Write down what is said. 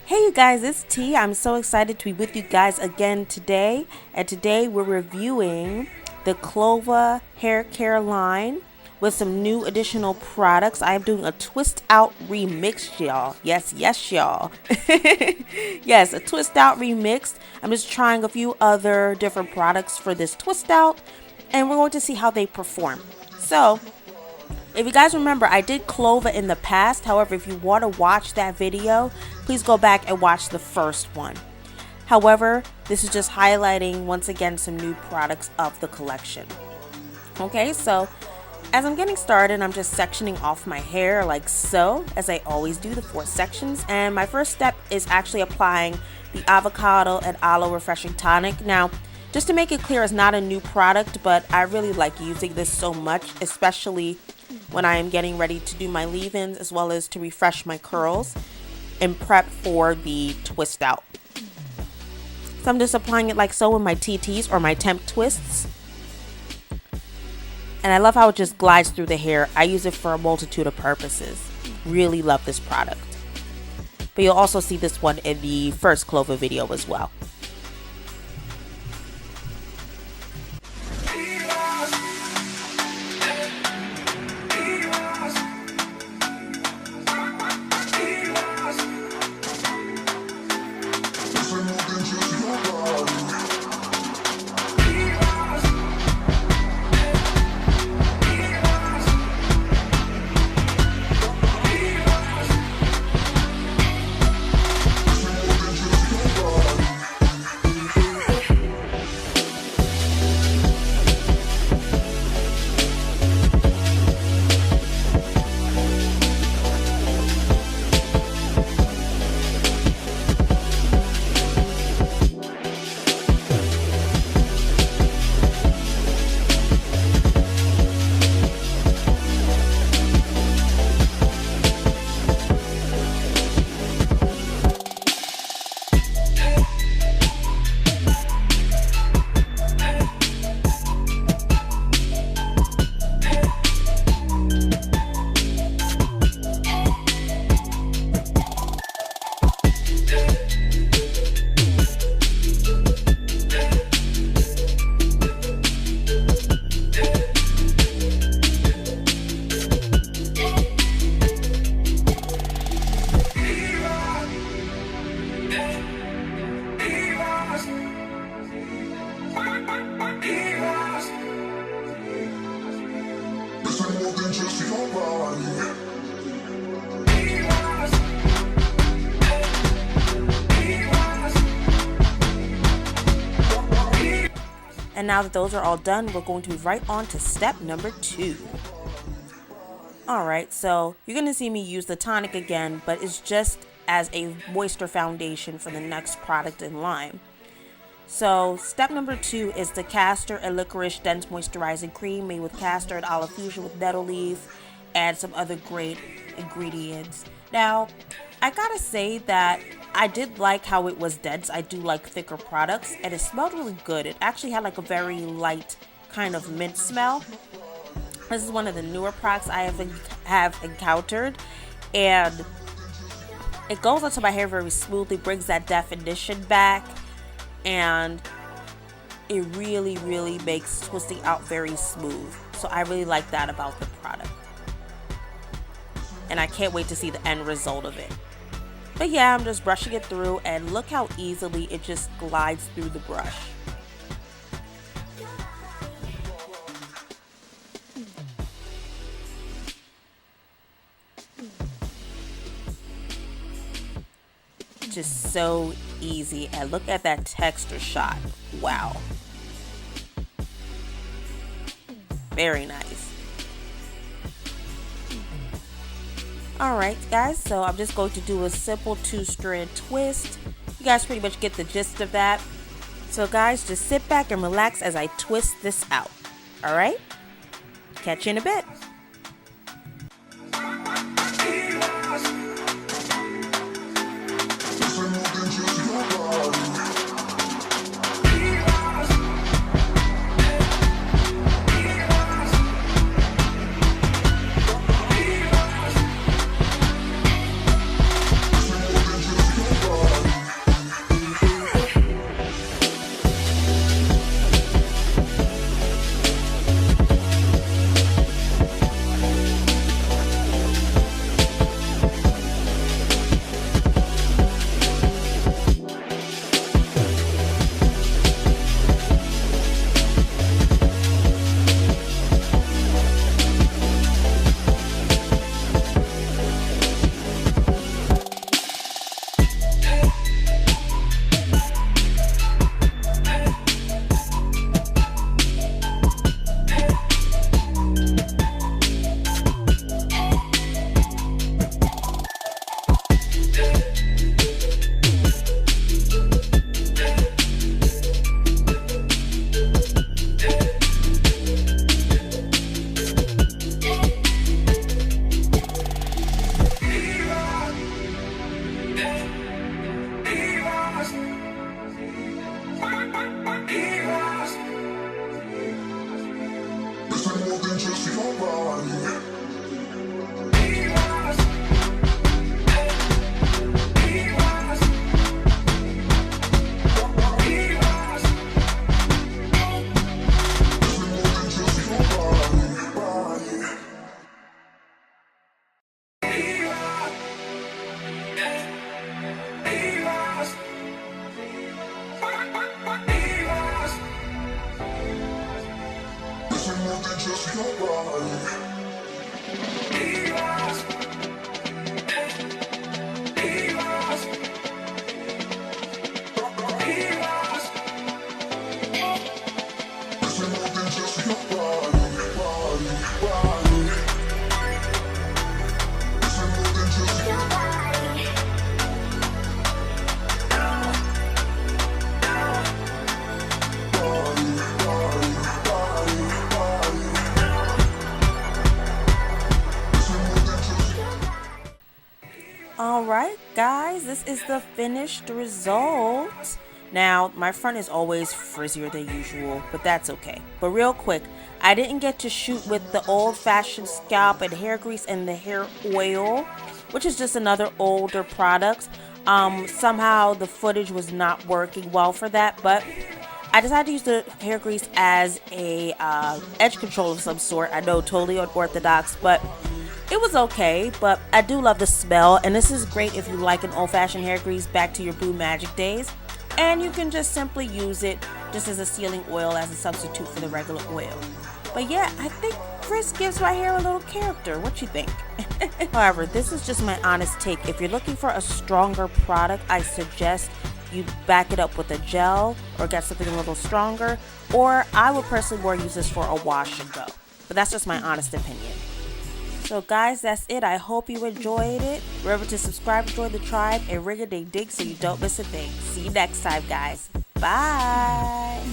Hey you guys, it's T. I'm so excited to be with you guys again today. And today we're reviewing the Khlova hair care line with some new additional products. I'm doing a twist out remix, y'all. Yes, y'all. Yes, a twist out remix. I'm just trying a few other different products for this twist out, and we're going to see how they perform. So, if you guys remember, I did Khlova in the past. However, if you want to watch that video, please go back and watch the first one. However, this is just highlighting once again some new products of the collection. Okay, so as I'm getting started, I'm just sectioning off my hair like so, as I always do, the 4 sections. And my first step is actually applying the Avocado and Aloe Refreshing Tonic. Now, just to make it clear, it's not a new product, but I really like using this so much, especially when I am getting ready to do my leave-ins as well as to refresh my curls and prep for the twist out. So I'm just applying it like so in my TTs or my temp twists. And I love how it just glides through the hair. I use it for a multitude of purposes. Really love this product. But you'll also see this one in the first Khlova video as well. And now that those are all done, we're going to move right on to step number 2. Alright, so you're going to see me use the tonic again, but it's just as a moisture foundation for the next product in line. So step number 2 is the CASTOR and LICORICE Dense Moisturizing Cream made with castor and olive fusion with nettle leaf and some other great ingredients. Now, I gotta say that I did like how it was dense. I do like thicker products, and it smelled really good. It actually had like a very light kind of mint smell. This is one of the newer products I have encountered, and it goes onto my hair very smoothly, brings that definition back, and it really makes twisting out very smooth. So I really like that about the product, and I can't wait to see the end result of it. But yeah, I'm just brushing it through, and look how easily it just glides through the brush. Just so easy, and look at that texture shot. Wow. Very nice. Alright guys, so I'm just going to do a simple 2-strand twist. You guys pretty much get the gist of that. So guys, just sit back and relax as I twist this out. Alright? Catch you in a bit. Alright guys, this is the finished result. Now, my front is always frizzier than usual, but that's okay. But real quick, I didn't get to shoot with the old-fashioned scalp and hair grease and the hair oil, which is just another older product. Somehow the footage was not working well for that, but I decided to use the hair grease as a edge control of some sort. I know, totally unorthodox, but it was okay. But I do love the smell, and this is great if you like an old-fashioned hair grease back to your Boo Magic days. And you can just simply use it just as a sealing oil as a substitute for the regular oil. But yeah, I think frizz gives my hair a little character. What you think? However, this is just my honest take. If you're looking for a stronger product, I suggest you back it up with a gel or get something a little stronger. Or I would personally more use this for a wash and go. But that's just my honest opinion. So guys, that's it. I hope you enjoyed it. Remember to subscribe, join the tribe, and ring a ding ding so you don't miss a thing. See you next time, guys. Bye.